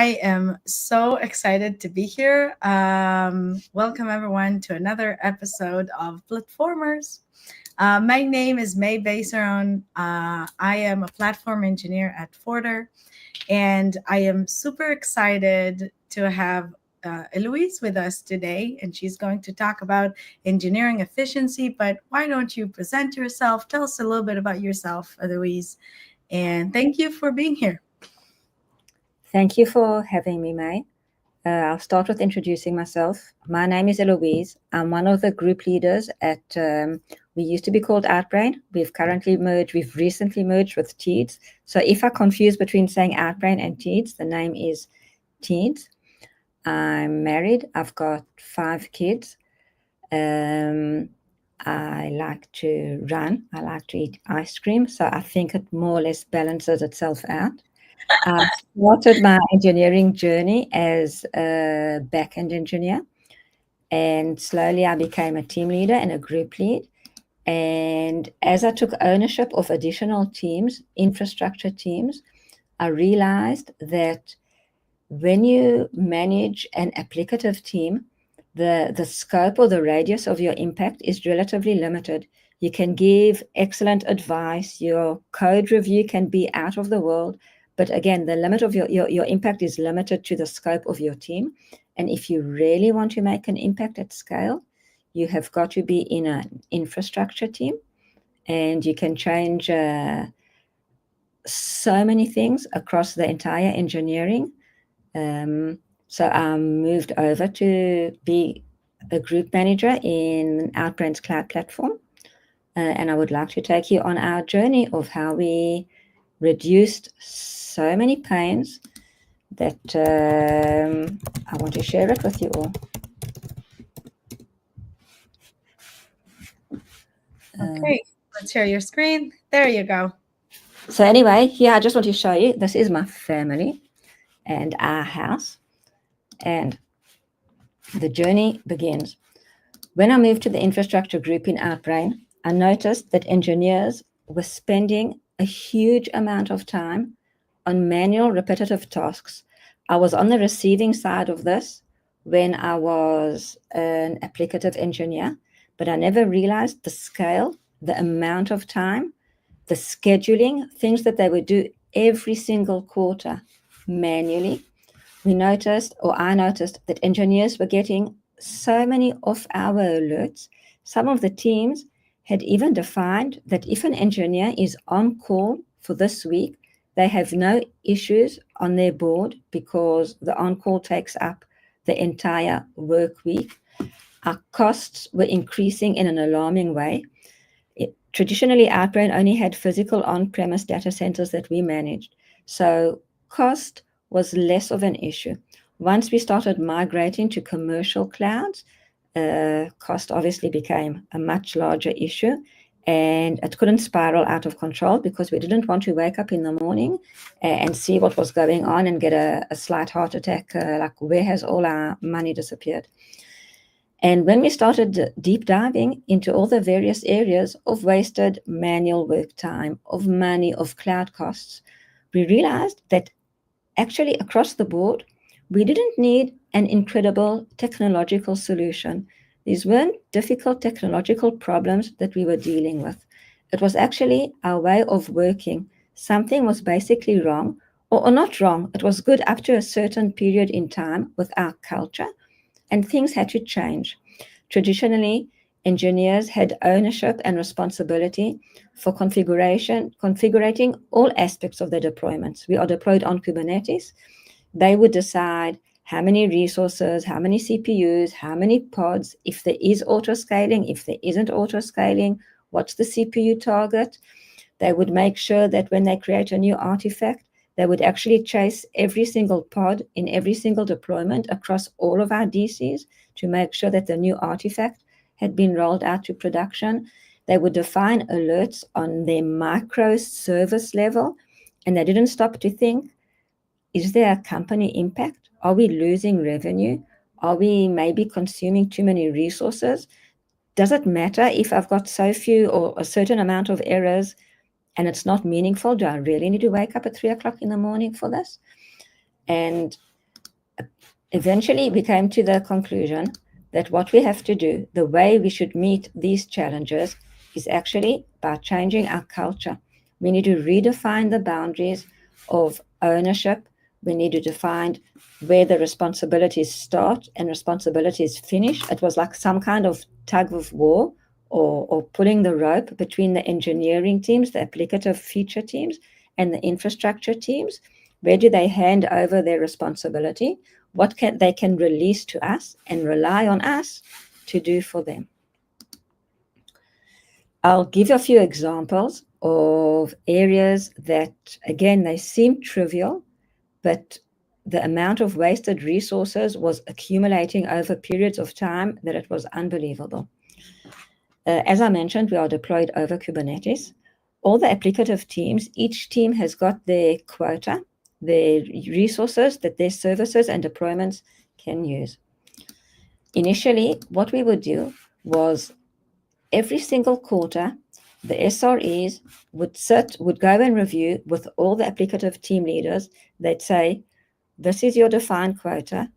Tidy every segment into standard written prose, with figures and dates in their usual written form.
I am so excited to be here. Welcome, everyone, to another episode of Platformers. My name is May Baseron. I am a platform engineer at Forder, and I am super excited to have Eloise with us today, and she's going to talk about engineering efficiency. But why don't you present yourself? Tell us a little bit about yourself, Eloise, and thank you for being here. Thank you for having me, May. I'll start with introducing myself. My name is Eloise. I'm one of the group leaders at, we used to be called Outbrain. We've recently merged with Teeds. So if I confuse between saying Outbrain and Teeds, the name is Teeds. I'm married. I've got 5 kids. I like to run. I like to eat ice cream. So I think it more or less balances itself out. I started my engineering journey as a back-end engineer, and slowly I became a team leader and a group lead. And as I took ownership of additional teams, infrastructure teams, I realized that when you manage an applicative team, the scope or the radius of your impact is relatively limited. You can give excellent advice, your code review can be out of the world, but again, the limit of your impact is limited to the scope of your team. And if you really want to make an impact at scale, you have got to be in an infrastructure team, and you can change so many things across the entire engineering. So I moved over to be a group manager in Outbrain's cloud platform. And I would like to take you on our journey of how we reduced so many pains that I want to share it with you all. Okay, let's share your screen. There you go. So anyway, here I just want to show you, this is my family and our house. And the journey begins. When I moved to the infrastructure group in Outbrain, I noticed that engineers were spending a huge amount of time on manual repetitive tasks. I was on the receiving side of this when I was an applicative engineer, but I never realized the scale, the amount of time, the scheduling, things that they would do every single quarter manually. I noticed that engineers were getting so many off-hour alerts. Some of the teams had even defined that if an engineer is on call for this week, they have no issues on their board because the on-call takes up the entire work week. Our costs were increasing in an alarming way. Traditionally, Outbrain only had physical on-premise data centers that we managed. So cost was less of an issue. Once we started migrating to commercial clouds, cost obviously became a much larger issue, and it couldn't spiral out of control because we didn't want to wake up in the morning and see what was going on and get a slight heart attack, like where has all our money disappeared? And when we started deep diving into all the various areas of wasted manual work time, of money, of cloud costs, we realized that actually across the board, we didn't need an incredible technological solution. These weren't difficult technological problems that we were dealing with. It was actually our way of working. Something was basically wrong, or not wrong. It was good up to a certain period in time with our culture, and things had to change. Traditionally, engineers had ownership and responsibility for configuring all aspects of their deployments. We are deployed on Kubernetes. They would decide how many resources, how many CPUs, how many pods, if there is auto-scaling, if there isn't auto-scaling, what's the CPU target. They would make sure that when they create a new artifact, they would actually chase every single pod in every single deployment across all of our DCs to make sure that the new artifact had been rolled out to production. They would define alerts on their microservice level, and they didn't stop to think, is there a company impact? Are we losing revenue? Are we maybe consuming too many resources? Does it matter if I've got so few or a certain amount of errors and it's not meaningful? Do I really need to wake up at 3 o'clock in the morning for this? And Eventually, we came to the conclusion that what we have to do, the way we should meet these challenges, is actually by changing our culture. We need to redefine the boundaries of ownership. We need to define where the responsibilities start and responsibilities finish. It was like some kind of tug of war, or pulling the rope between the engineering teams, the applicative feature teams, and the infrastructure teams. Where do they hand over their responsibility? What they can release to us and rely on us to do for them. I'll give a few examples of areas that, again, they seem trivial, but the amount of wasted resources was accumulating over periods of time that it was unbelievable. As I mentioned, we are deployed over Kubernetes. All the applicative teams, each team has got their quota, their resources that their services and deployments can use. Initially, what we would do was every single quarter, the SREs would go and review with all the applicative team leaders. They'd say, this is your defined quota.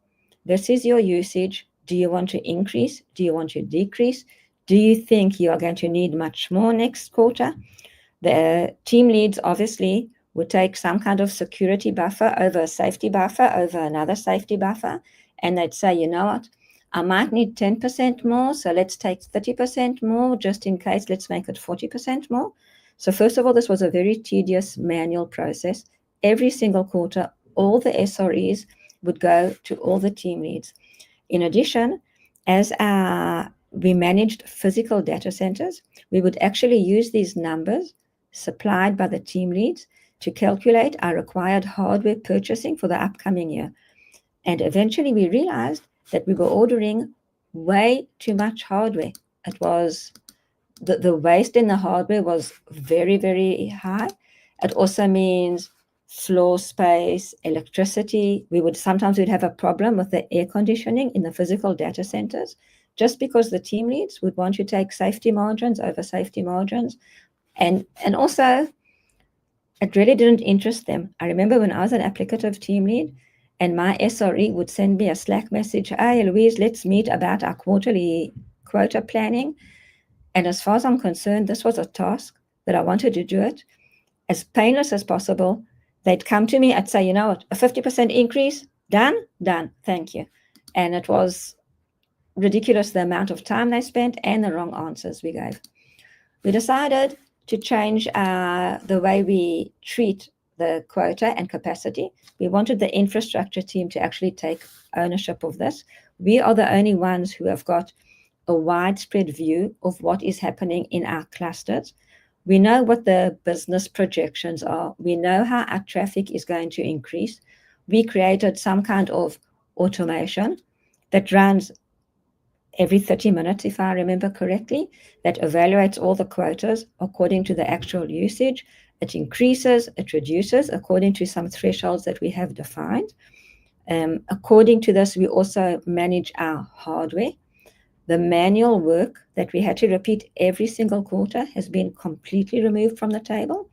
This is your usage. Do you want to increase? Do you want to decrease? Do you think you are going to need much more next quarter? The team leads obviously would take some kind of security buffer over a safety buffer over another safety buffer. And they'd say, you know what? I might need 10% more, so let's take 30% more just in case. Let's make it 40% more. So first of all, this was a very tedious manual process. Every single quarter, all the SREs would go to all the team leads. In addition, as we managed physical data centers, we would actually use these numbers supplied by the team leads to calculate our required hardware purchasing for the upcoming year. And eventually we realized that we were ordering way too much hardware. It was the waste in the hardware was very, very high. It also means floor space, electricity. Sometimes we'd have a problem with the air conditioning in the physical data centers, just because the team leads would want to take safety margins over safety margins. And also, it really didn't interest them. I remember when I was an applicative team lead, and my SRE would send me a Slack message, hey, Eloise, let's meet about our quarterly quota planning. And as far as I'm concerned, this was a task that I wanted to do it as painless as possible. They'd come to me, I'd say, you know what, a 50% increase, done, thank you. And it was ridiculous the amount of time they spent and the wrong answers we gave. We decided to change the way we treat the quota and capacity. We wanted the infrastructure team to actually take ownership of this. We are the only ones who have got a widespread view of what is happening in our clusters. We know what the business projections are. We know how our traffic is going to increase. We created some kind of automation that runs every 30 minutes, if I remember correctly, that evaluates all the quotas according to the actual usage. It increases, it reduces according to some thresholds that we have defined. According to this, we also manage our hardware. The manual work that we had to repeat every single quarter has been completely removed from the table.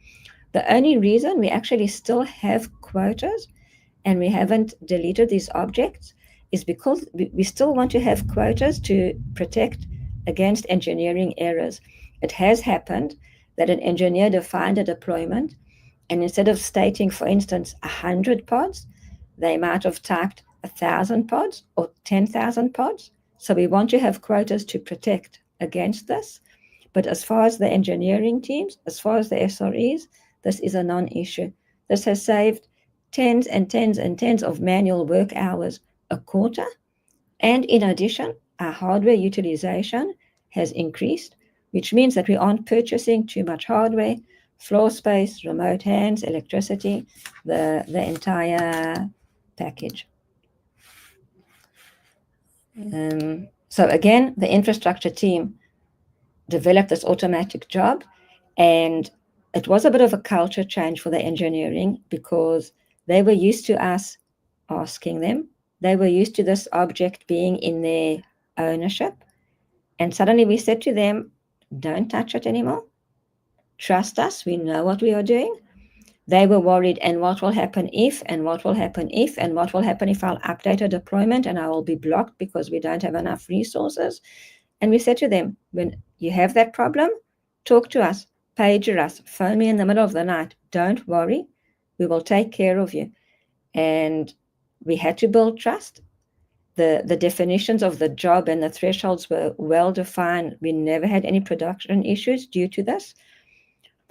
The only reason we actually still have quotas and we haven't deleted these objects is because we still want to have quotas to protect against engineering errors. It has happened that an engineer defined a deployment, and instead of stating, for instance, 100 pods, they might have typed 1,000 pods or 10,000 pods. So we want to have quotas to protect against this. But as far as the engineering teams, as far as the SREs, this is a non-issue. This has saved tens and tens and tens of manual work hours a quarter. And in addition, our hardware utilization has increased, which means that we aren't purchasing too much hardware, floor space, remote hands, electricity, the entire package. So again, the infrastructure team developed this automatic job, and it was a bit of a culture change for the engineering because they were used to us asking them. They were used to this object being in their ownership. And suddenly we said to them, don't touch it anymore. Trust us. We know what we are doing. they were worried, and what will happen if, and what will happen if, and what will happen if I'll update a deployment and I will be blocked because we don't have enough resources. And we said to them, when you have that problem, talk to us, pager us, phone me in the middle of the night. Don't worry, we will take care of you. And we had to build trust. The definitions of the job and the thresholds were well defined. We never had any production issues due to this.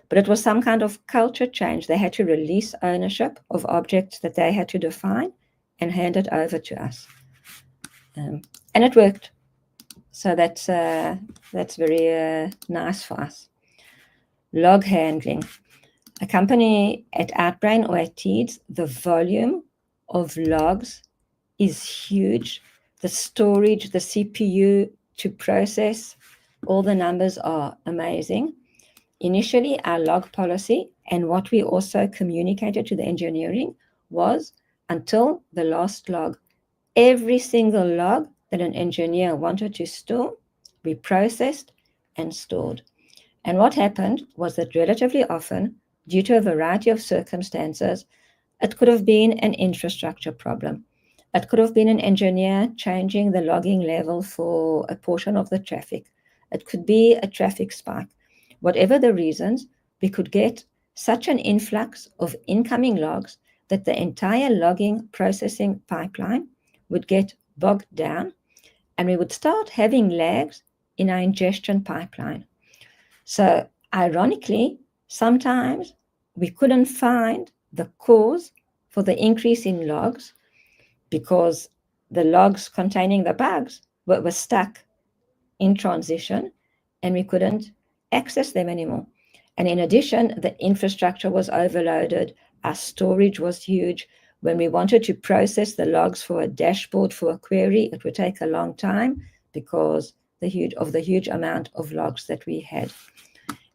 But it was some kind of culture change. They had to release ownership of objects that they had to define and hand it over to us. And it worked. So that's very nice for us. Log handling. A company at Outbrain or at Teeds, the volume of logs is huge. The storage, the CPU to process, all the numbers are amazing. Initially, our log policy and what we also communicated to the engineering was until the last log. Every single log that an engineer wanted to store, we processed and stored. And what happened was that relatively often, due to a variety of circumstances, it could have been an infrastructure problem. It could have been an engineer changing the logging level for a portion of the traffic. It could be a traffic spike. Whatever the reasons, we could get such an influx of incoming logs that the entire logging processing pipeline would get bogged down, and we would start having lags in our ingestion pipeline. So ironically, sometimes we couldn't find the cause for the increase in logs because the logs containing the bugs were stuck in transition and we couldn't access them anymore. And in addition, the infrastructure was overloaded. Our storage was huge. When we wanted to process the logs for a dashboard for a query, it would take a long time because the huge amount of logs that we had.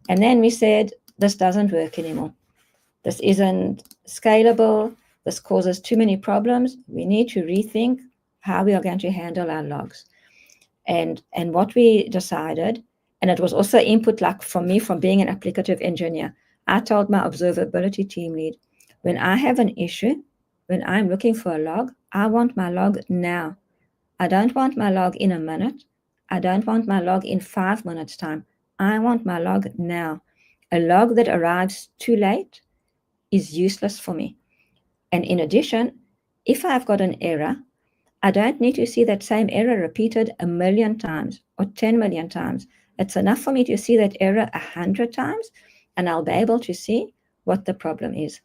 And then we said, this doesn't work anymore. This isn't scalable. This causes too many problems. We need to rethink how we are going to handle our logs. And what we decided, and it was also input like from me, from being an applicative engineer, I told my observability team lead, when I have an issue, when I'm looking for a log, I want my log now. I don't want my log in a minute. I don't want my log in 5 minutes' time. I want my log now. A log that arrives too late is useless for me. And in addition, if I've got an error, I don't need to see that same error repeated 1 million times or 10 million times. It's enough for me to see that error 100 times, and I'll be able to see what the problem is.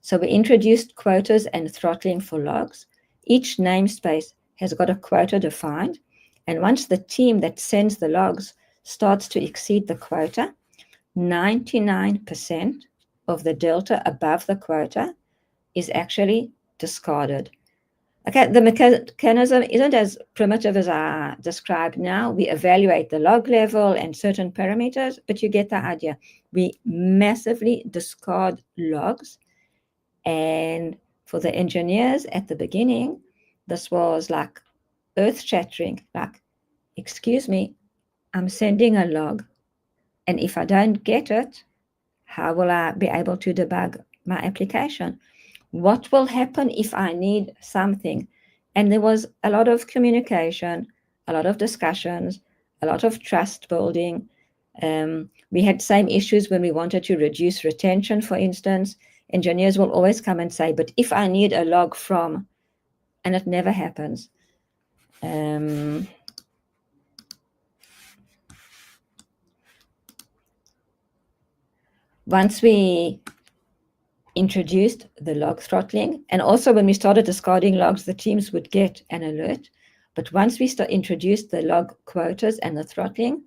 So we introduced quotas and throttling for logs. Each namespace has got a quota defined, and once the team that sends the logs starts to exceed the quota, 99% of the delta above the quota is actually discarded. Okay, the mechanism isn't as primitive as I described now. We evaluate the log level and certain parameters, but you get the idea. We massively discard logs. And for the engineers at the beginning, this was like earth-shattering. Like, excuse me, I'm sending a log. And if I don't get it, how will I be able to debug my application? What will happen if I need something? And there was a lot of communication, a lot of discussions, a lot of trust building. We had same issues when we wanted to reduce retention, for instance. Engineers will always come and say, but if I need a log from, and it never happens. Once we introduced the log throttling, and also when we started discarding logs, the teams would get an alert. But once we introduced the log quotas and the throttling,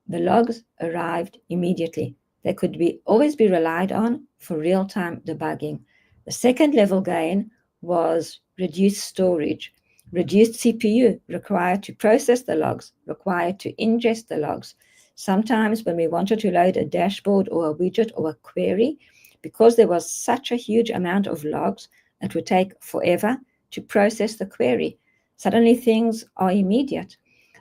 the logs arrived immediately. They could always be relied on for real-time debugging. The second level gain was reduced storage, reduced CPU required to process the logs, required to ingest the logs. Sometimes when we wanted to load a dashboard or a widget or a query, because there was such a huge amount of logs, it would take forever to process the query. Suddenly things are immediate.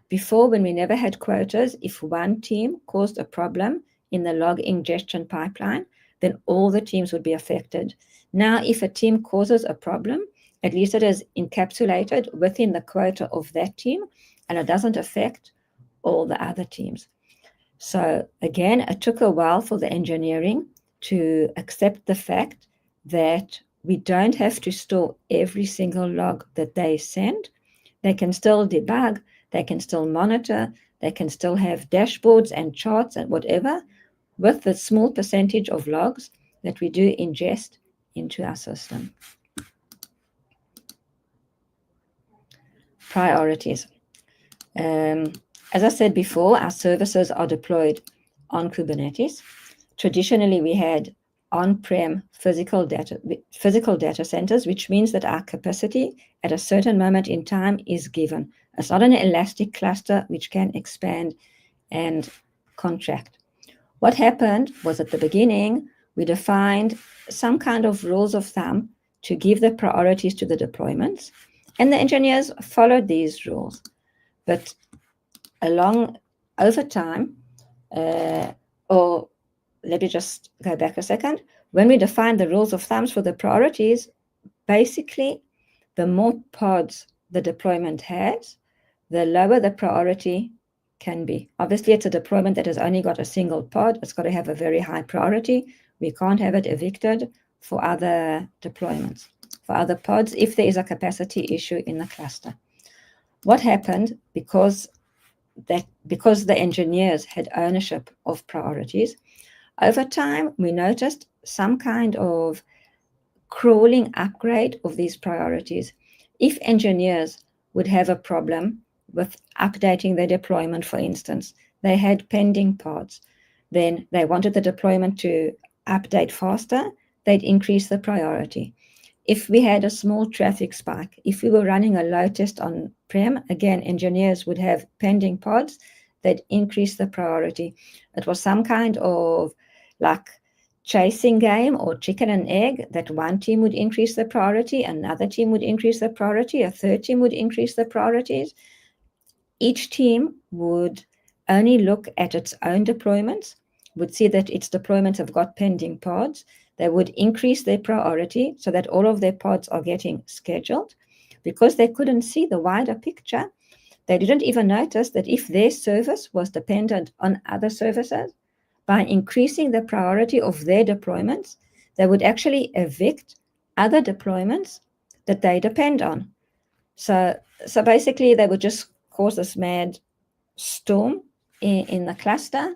Before, when we never had quotas, if one team caused a problem in the log ingestion pipeline, then all the teams would be affected. Now, if a team causes a problem, at least it is encapsulated within the quota of that team, and it doesn't affect all the other teams. So again, it took a while for the engineering to accept the fact that we don't have to store every single log that they send. They can still debug, they can still monitor, they can still have dashboards and charts and whatever with the small percentage of logs that we do ingest into our system. Priorities. As I said before, our services are deployed on Kubernetes. Traditionally, we had on-prem physical data centers, which means that our capacity at a certain moment in time is given. It's not an elastic cluster which can expand and contract. What happened was at the beginning, we defined some kind of rules of thumb to give the priorities to the deployments, and the engineers followed these rules. But over time, or let me just go back a second. When we define the rules of thumbs for the priorities, basically, the more pods the deployment has, the lower the priority can be. Obviously, it's a deployment that has only got a single pod. It's got to have a very high priority. We can't have it evicted for other deployments, for other pods, if there is a capacity issue in the cluster. What happened, because the engineers had ownership of priorities, over time, we noticed some kind of crawling upgrade of these priorities. If engineers would have a problem with updating their deployment, for instance, they had pending pods, then they wanted the deployment to update faster, they'd increase the priority. If we had a small traffic spike, if we were running a load test on-prem, again, engineers would have pending pods that increase the priority. It was some kind of like chasing game or chicken and egg, that one team would increase the priority, another team would increase the priority, a third team would increase the priorities. Each team would only look at its own deployments, would see that its deployments have got pending pods. They would increase their priority so that all of their pods are getting scheduled. Because they couldn't see the wider picture, they didn't even notice that if their service was dependent on other services, by increasing the priority of their deployments, they would actually evict other deployments that they depend on. So basically, they would just cause this mad storm in the cluster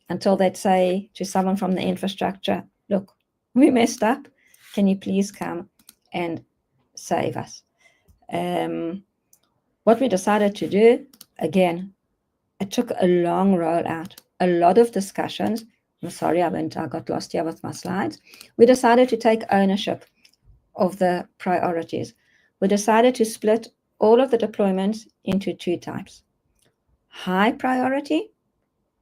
until they'd say to someone from the infrastructure, look, we messed up. Can you please come and save us? What we decided to do, again, it took a long rollout, a lot of discussions. I'm sorry, I got lost here with my slides. We decided to take ownership of the priorities. We decided to split all of the deployments into two types: high priority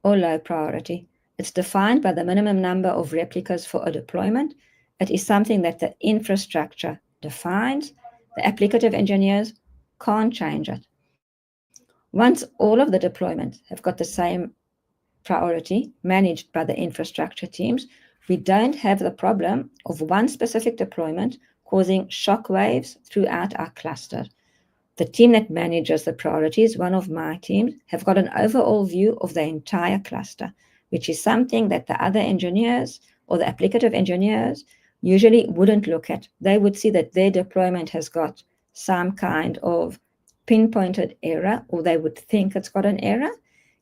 or low priority. It's defined by the minimum number of replicas for a deployment. It is something that the infrastructure defines. The applicative engineers can't change it. Once all of the deployments have got the same priority managed by the infrastructure teams, we don't have the problem of one specific deployment causing shockwaves throughout our cluster. The team that manages the priorities, one of my teams, have got an overall view of the entire cluster, which is something that the other engineers or the applicative engineers usually wouldn't look at. They would see that their deployment has got some kind of pinpointed error, or they would think it's got an error,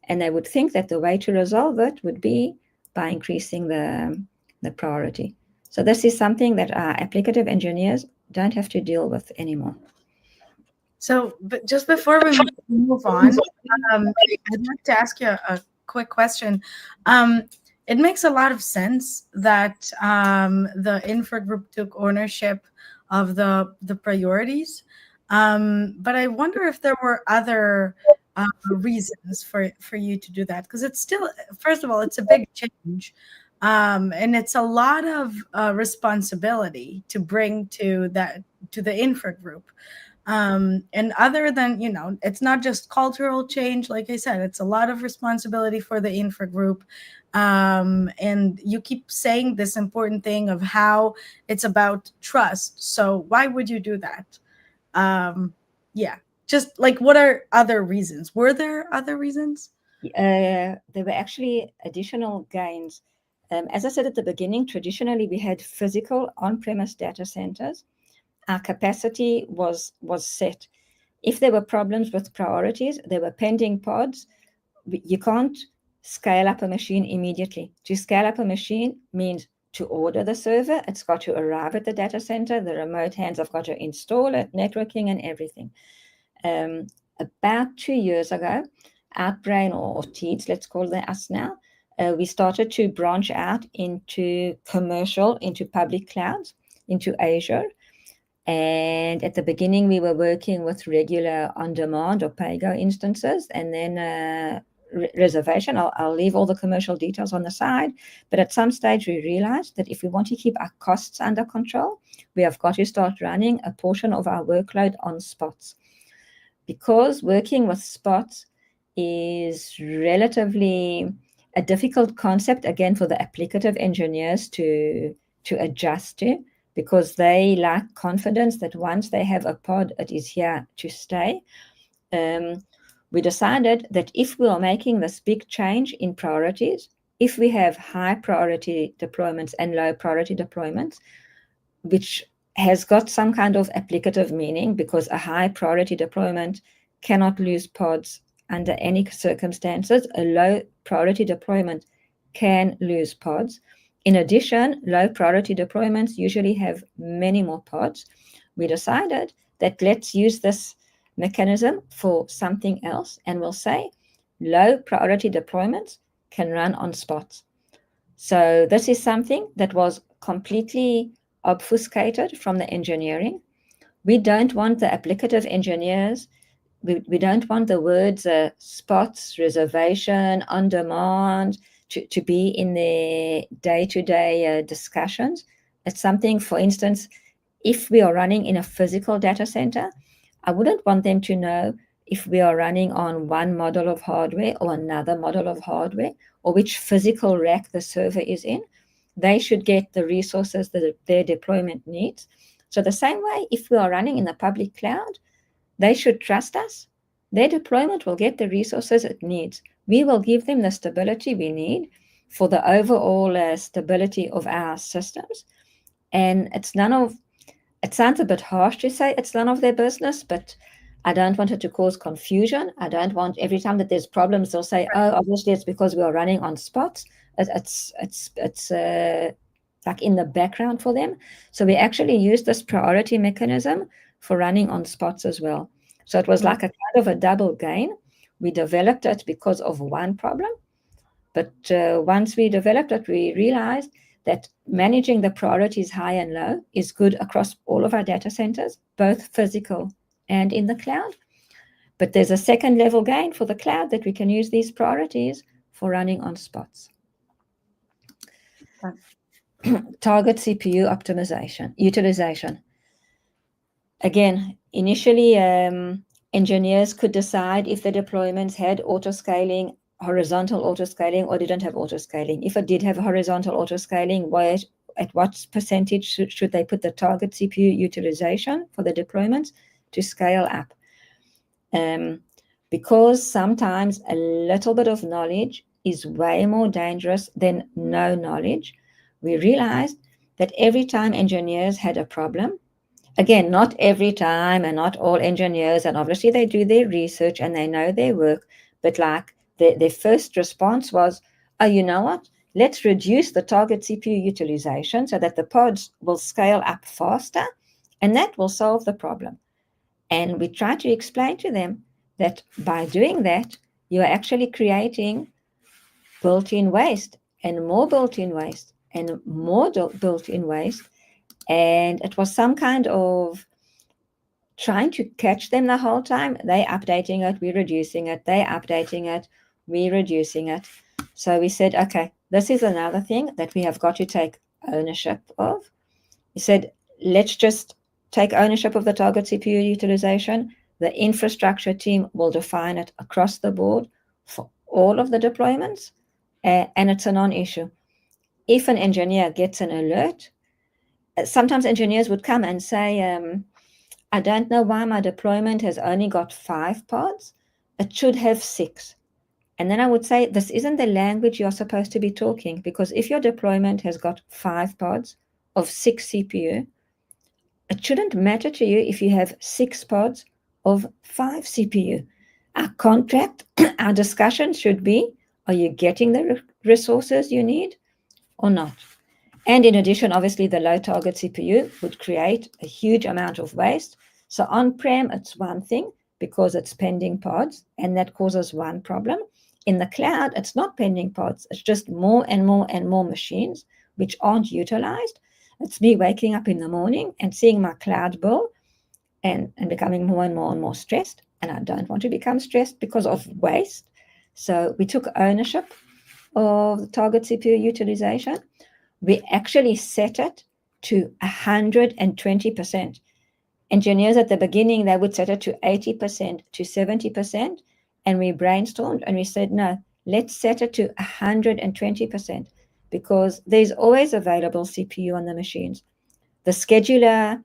and they would think that the way to resolve it would be by increasing the priority. So this is something that our applicative engineers don't have to deal with anymore. So, but just before we move on, I'd like to ask you a quick question. It makes a lot of sense that the infra group took ownership of the priorities, but I wonder if there were other reasons for you to do that, because it's still, first of all, it's a big change, and it's a lot of responsibility to bring to the infra group. And other than, it's not just cultural change. Like I said, it's a lot of responsibility for the infra group. And you keep saying this important thing of how it's about trust. So why would you do that? Yeah, just like, what are other reasons? Were there other reasons? There were actually additional gains. As I said at the beginning, traditionally we had physical on-premise data centers. Our capacity was set. If there were problems with priorities, there were pending pods. You can't scale up a machine immediately. To scale up a machine means to order the server. It's got to arrive at the data center. The remote hands have got to install it, networking and everything. About 2 years ago, Outbrain or Teeds, let's call them us now, we started to branch out into commercial, into public clouds, into Azure. And at the beginning, we were working with regular on-demand or pay-go instances, and then reservation. I'll leave all the commercial details on the side. But at some stage, we realized that if we want to keep our costs under control, we have got to start running a portion of our workload on spots. Because working with spots is relatively a difficult concept, again, for the applicative engineers to adjust to, because they lack confidence that once they have a pod, it is here to stay. We decided that if we are making this big change in priorities, if we have high priority deployments and low priority deployments, which has got some kind of applicative meaning, because a high priority deployment cannot lose pods under any circumstances. A low priority deployment can lose pods. In addition, low priority deployments usually have many more pods. We decided that let's use this mechanism for something else, and we'll say low priority deployments can run on spots. So this is something that was completely obfuscated from the engineering. We don't want the applicative engineers, we don't want the words spots, reservation, on demand to be in their day-to-day discussions. It's something, for instance, if we are running in a physical data center, I wouldn't want them to know if we are running on one model of hardware or another model of hardware, or which physical rack the server is in. They should get the resources that their deployment needs. So the same way, if we are running in the public cloud, they should trust us. Their deployment will get the resources it needs. We will give them the stability we need for the overall stability of our systems. And it sounds a bit harsh to say it's none of their business, but I don't want it to cause confusion. I don't want every time that there's problems, they'll say, oh, obviously it's because we are running on spots. It's like in the background for them. So we actually use this priority mechanism for running on spots as well. So it was like a kind of a double gain. We developed it because of one problem. But once we developed it, we realized that managing the priorities high and low is good across all of our data centers, both physical and in the cloud. But there's a second level gain for the cloud, that we can use these priorities for running on spots. Target CPU optimization, utilization. Again, initially, engineers could decide if the deployments had auto-scaling, horizontal auto-scaling, or didn't have auto-scaling. If it did have horizontal auto-scaling, at what percentage should they put the target CPU utilization for the deployments to scale up? Because sometimes a little bit of knowledge is way more dangerous than no knowledge, we realized that every time engineers had a problem, again, not every time and not all engineers, and obviously they do their research and they know their work, but like their first response was, oh, you know what? Let's reduce the target CPU utilization so that the pods will scale up faster, and that will solve the problem. And we try to explain to them that by doing that, you are actually creating built-in waste and more built-in waste and more built-in waste. And it was some kind of trying to catch them the whole time. They updating it, we reducing it. They updating it, we reducing it. So we said, okay, this is another thing that we have got to take ownership of. We said, let's just take ownership of the target CPU utilization. The infrastructure team will define it across the board for all of the deployments, and it's a non-issue. If an engineer gets an alert, sometimes engineers would come and say, I don't know why my deployment has only got 5 pods. It should have 6. And then I would say, this isn't the language you're supposed to be talking, because if your deployment has got 5 pods of 6 CPU, it shouldn't matter to you if you have 6 pods of 5 CPU. Our contract, our discussion should be, are you getting the resources you need or not? And in addition, obviously, the low target CPU would create a huge amount of waste. So on-prem, it's one thing because it's pending pods, and that causes one problem. In the cloud, it's not pending pods. It's just more and more and more machines which aren't utilized. It's me waking up in the morning and seeing my cloud bill and becoming more and more and more stressed. And I don't want to become stressed because of waste. So we took ownership of the target CPU utilization. We actually set it to 120%. Engineers at the beginning, they would set it to 80%, to 70%. And we brainstormed and we said, no, let's set it to 120%, because there's always available CPU on the machines. The scheduler,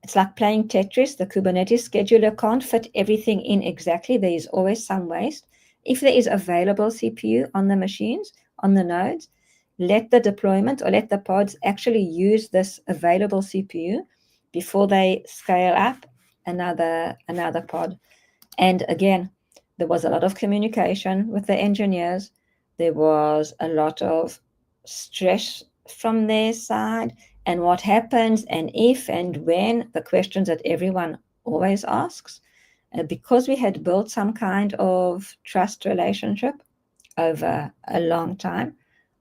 it's like playing Tetris. The Kubernetes scheduler can't fit everything in exactly. There is always some waste. If there is available CPU on the machines, on the nodes, let the deployment or let the pods actually use this available CPU before they scale up another pod. And again, there was a lot of communication with the engineers. There was a lot of stress from their side. And what happens, and if and when, the questions that everyone always asks. Because we had built some kind of trust relationship over a long time,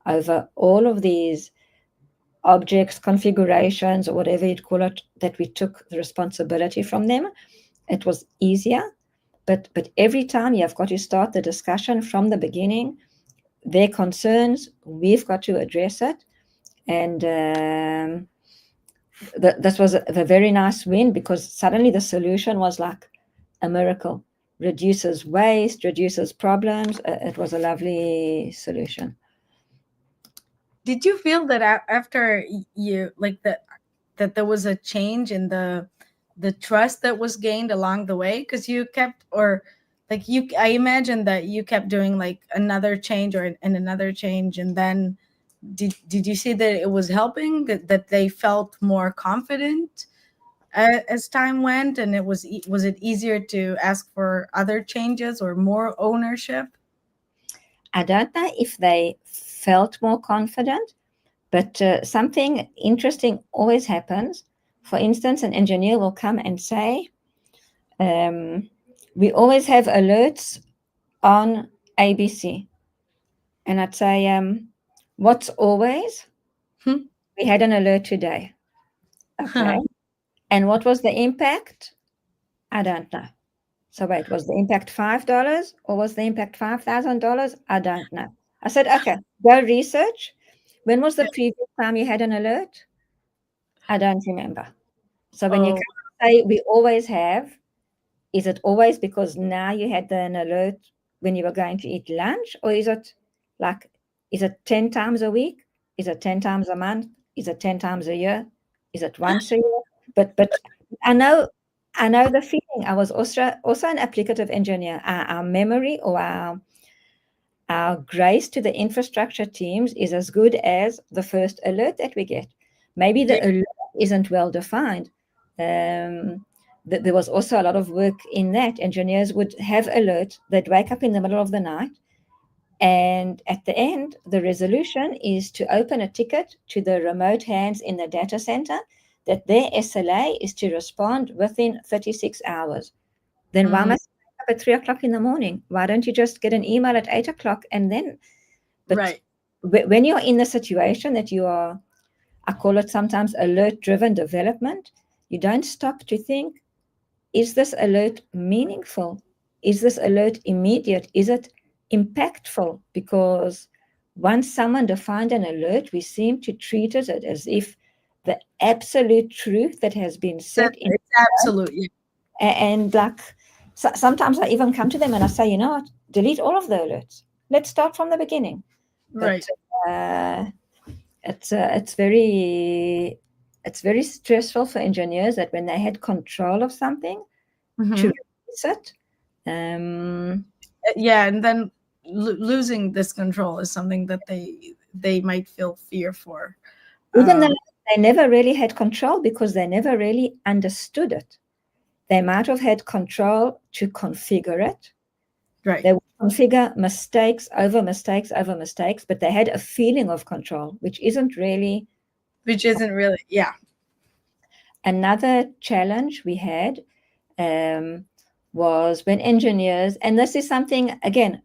over all of these objects, configurations, or whatever you'd call it, that we took the responsibility from them, it was easier. But every time you've got to start the discussion from the beginning. Their concerns, we've got to address it. And this was a very nice win, because suddenly the solution was like a miracle. Reduces waste, reduces problems. It was a lovely solution. Did you feel that after you like that there was a change in the trust that was gained along the way, because you kept, or like you, I imagine that you kept doing like another change and another change, and then did you see that it was helping, that they felt more confident as time went, and was it easier to ask for other changes or more ownership? I don't know if they felt more confident, but something interesting always happens. For instance, an engineer will come and say, we always have alerts on ABC. And I'd say, what's always? We had an alert today. Okay. And what was the impact? I don't know. So wait, was the impact $5 or was the impact $5,000? I don't know. I said, okay, go research. When was the previous time you had an alert? I don't remember. So when you say we always have, is it always because now you had an alert when you were going to eat lunch? Or is it 10 times a week? Is it 10 times a month? Is it 10 times a year? Is it once a year? But I know the feeling. I was also an applicative engineer. Our memory, or our grace to the infrastructure teams is as good as the first alert that we get. Maybe the alert isn't well defined. There was also a lot of work in that. Engineers would have alerts. They'd wake up in the middle of the night, and at the end, the resolution is to open a ticket to the remote hands in the data center that their SLA is to respond within 36 hours. Then why must you wake up at 3 o'clock in the morning? Why don't you just get an email at 8 o'clock and then? But right. When you're in the situation that you are, I call it sometimes alert-driven development, you don't stop to think, is this alert meaningful? Is this alert immediate? Is it impactful? Because once someone defined an alert, we seem to treat it as if the absolute truth that has been set in. It's absolutely. And like, sometimes I even come to them and I say, you know what, delete all of the alerts. Let's start from the beginning. Right. But it's very stressful for engineers that when they had control of something to release it. Yeah, and then losing this control is something that they might feel fear for. Even though they never really had control because they never really understood it. They might have had control to configure it. Right. They would configure mistakes over mistakes over mistakes, but they had a feeling of control, which isn't really. Yeah. Another challenge we had was when engineers, and this is something, again,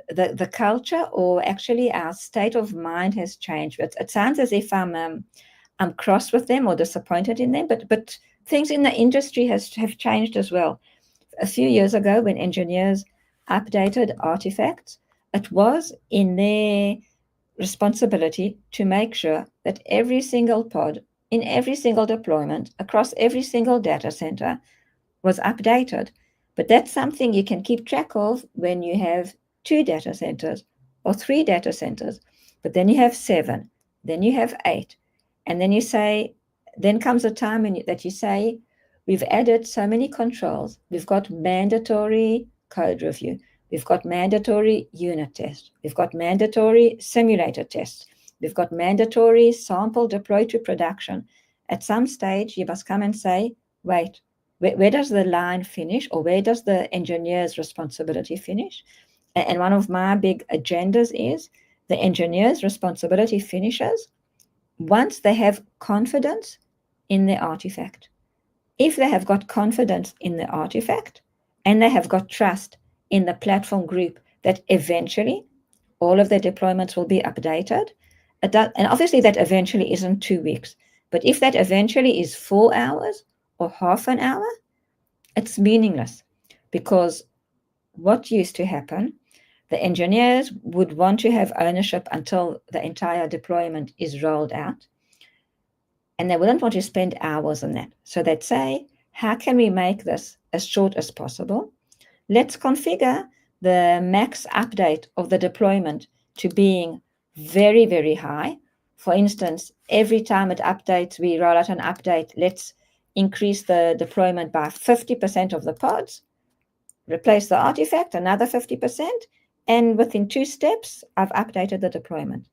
the culture or actually our state of mind has changed. It sounds as if I'm cross with them or disappointed in them, but things in the industry have changed as well. A few years ago, when engineers updated artifacts, it was in their responsibility to make sure that every single pod in every single deployment across every single data center was updated. But that's something you can keep track of when you have 2 data centers or 3 data centers. But then you have 7, then you have 8, and then comes a time that you say, we've added so many controls. We've got mandatory code review. We've got mandatory unit tests. We've got mandatory simulator tests. We've got mandatory sample deploy to production. At some stage, you must come and say, wait, where does the line finish, or where does the engineer's responsibility finish? And one of my big agendas is the engineer's responsibility finishes once they have confidence in the artifact. If they have got confidence in the artifact and they have got trust in the platform group that eventually all of their deployments will be updated, and obviously that eventually isn't 2 weeks, but if that eventually is 4 hours or half an hour, it's meaningless, because what used to happen, the engineers would want to have ownership until the entire deployment is rolled out, and they wouldn't want to spend hours on that. So they'd say, how can we make this as short as possible? Let's configure the max update of the deployment to being very, very high. For instance, every time it updates, we roll out an update, let's increase the deployment by 50% of the pods, replace the artifact, another 50%, and within 2 steps, I've updated the deployment.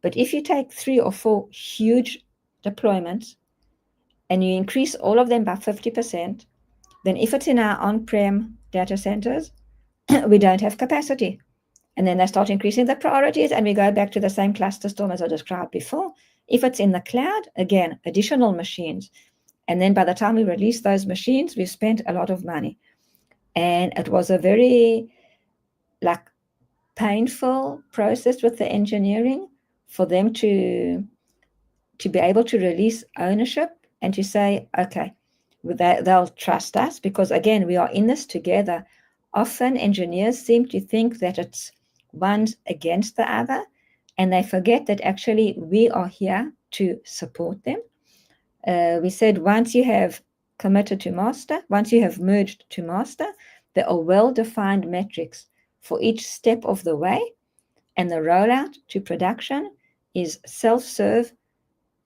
But if you take 3 or 4 huge deployments and you increase all of them by 50%, then if it's in our on-prem data centers, we don't have capacity. And then they start increasing the priorities, and we go back to the same cluster storm as I described before. If it's in the cloud, again, additional machines. And then by the time we release those machines, we've spent a lot of money. And it was a very painful process with the engineering for them to be able to release ownership and to say, okay, they'll trust us, because again, we are in this together. Often engineers seem to think that it's one against the other, and they forget that actually we are here to support them. We said once you have committed to master, once you have merged to master, there are well-defined metrics for each step of the way, and the rollout to production is self-serve.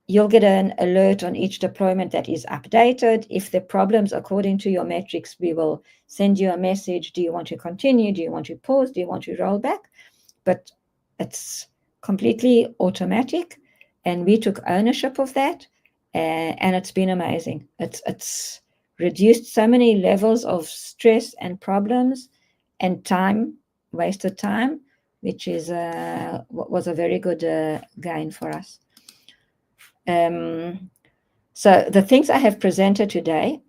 You'll get an alert on each deployment that is updated. If there are problems according to your metrics, we will send you a message. Do you want to continue? Do you want to pause? Do you want to roll back? But it's completely automatic, and we took ownership of that, and it's been amazing. It's reduced so many levels of stress and problems and time, wasted time, which is was a very good gain for us. So the things I have presented today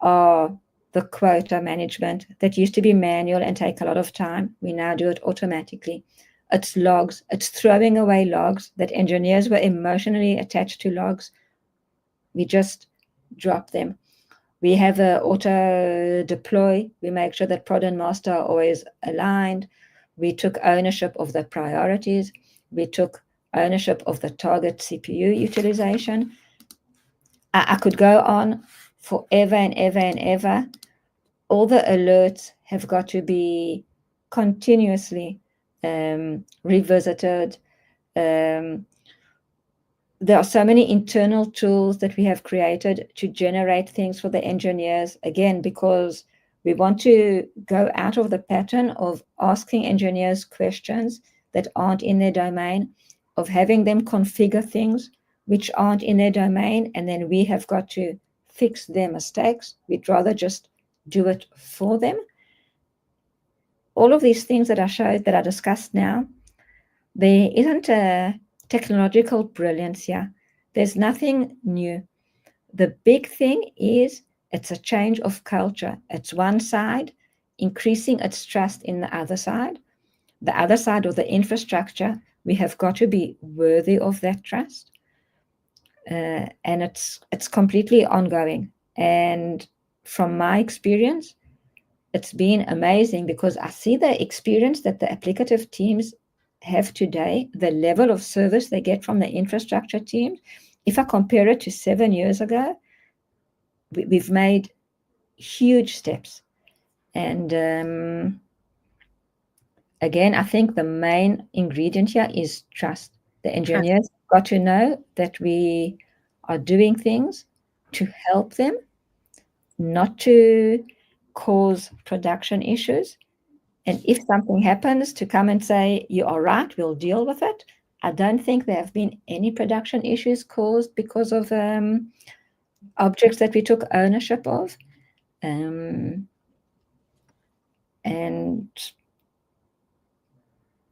are the quota management that used to be manual and take a lot of time. We now do it automatically. It's logs. It's throwing away logs that engineers were emotionally attached to logs. We just drop them. We have an auto deploy. We make sure that prod and master are always aligned. We took ownership of the priorities. We took ownership of the target CPU utilization. I could go on forever and ever and ever. All the alerts have got to be continuously revisited. There are so many internal tools that we have created to generate things for the engineers, again, because we want to go out of the pattern of asking engineers questions that aren't in their domain, of having them configure things which aren't in their domain, and then we have got to fix their mistakes. We'd rather just do it for them. All of these things that I showed, that I discussed now, there isn't a technological brilliance here. There's nothing new. The big thing is it's a change of culture. It's one side increasing its trust in the other side of the infrastructure. We have got to be worthy of that trust. And it's completely ongoing. And from my experience, it's been amazing because I see the experience that the applicative teams have today, the level of service they get from the infrastructure teams. If I compare it to 7 years ago, we've made huge steps. And again, I think the main ingredient here is trust. The engineers got to know that we are doing things to help them, not to cause production issues. And if something happens, to come and say, you are right, we'll deal with it. I don't think there have been any production issues caused because of objects that we took ownership of. And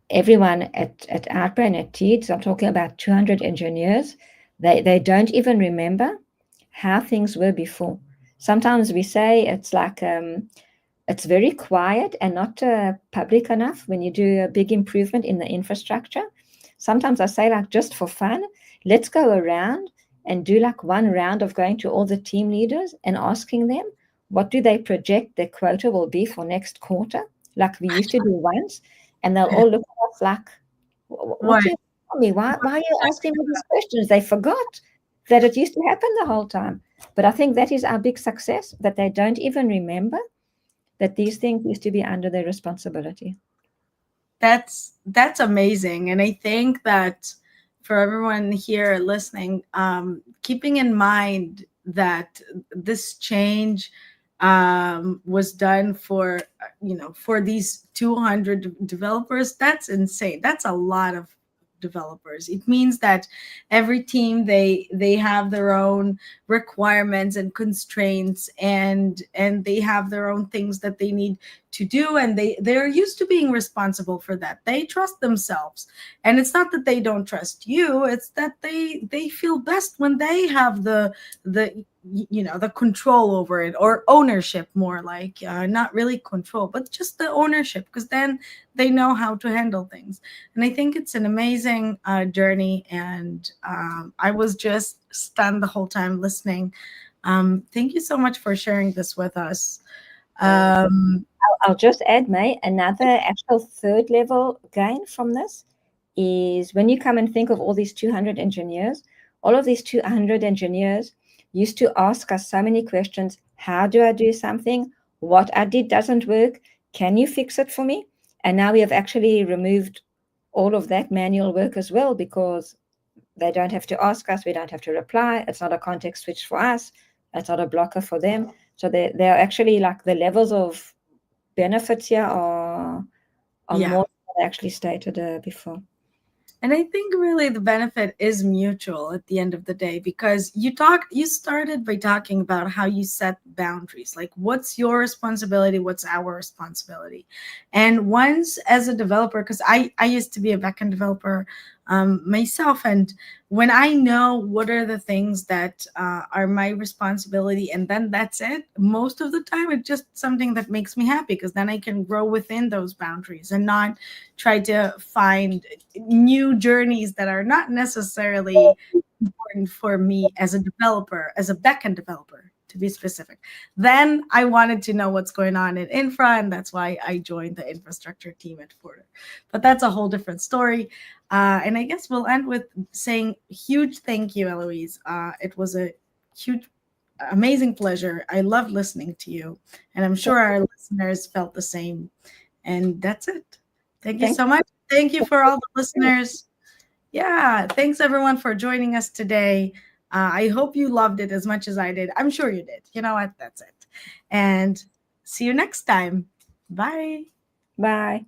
everyone at Outbrain, at TEEDS, I'm talking about 200 engineers, they don't even remember how things were before. Sometimes we say it's like it's very quiet and not public enough when you do a big improvement in the infrastructure. Sometimes I say, like, just for fun, let's go around and do like one round of going to all the team leaders and asking them, what do they project their quota will be for next quarter? Like we used to do once. And they'll all look at us like, what do you tell me? Why are you asking me these questions? They forgot that it used to happen the whole time. But I think that is our big success, that they don't even remember that these things used to be under their responsibility. That's amazing. And I think that for everyone here listening, keeping in mind that this change was done for for these 200 developers, that's insane. That's a lot of developers. It means that every team, they have their own requirements and constraints, and they have their own things that they need to do, and they're used to being responsible for that. They trust themselves, and it's not that they don't trust you, it's that they feel best when they have the the control over it, or ownership, more like not really control, but just the ownership, because then they know how to handle things. And I think it's an amazing journey, and I was just stunned the whole time listening. Thank you so much for sharing this with us. I'll just add, May, another actual third level gain from this is when you come and think of all these 200 engineers, all of these 200 engineers used to ask us so many questions. How do I do something? What I did doesn't work. Can you fix it for me? And now we have actually removed all of that manual work as well, because they don't have to ask us. We don't have to reply. It's not a context switch for us. It's not a blocker for them. So they're actually, like, the levels of benefits here are more than I actually stated before. And I think really the benefit is mutual at the end of the day, because you started by talking about how you set boundaries, like what's your responsibility, what's our responsibility. And once, as a developer, because I used to be a backend developer myself, and when I know what are the things that are my responsibility, and then that's it, most of the time it's just something that makes me happy, because then I can grow within those boundaries and not try to find new journeys that are not necessarily important for me as a developer, as a backend developer. to be specific. Then I wanted to know what's going on in infra, and that's why I joined the infrastructure team at Forder. But that's a whole different story. And I guess we'll end with saying huge thank you, Eloise. It was a huge, amazing pleasure. I loved listening to you, and I'm sure our listeners felt the same. And that's it. Thank you so much. Thank you for all the listeners. Yeah, thanks everyone for joining us today. I hope you loved it as much as I did. I'm sure you did. You know what? That's it. And see you next time. Bye. Bye.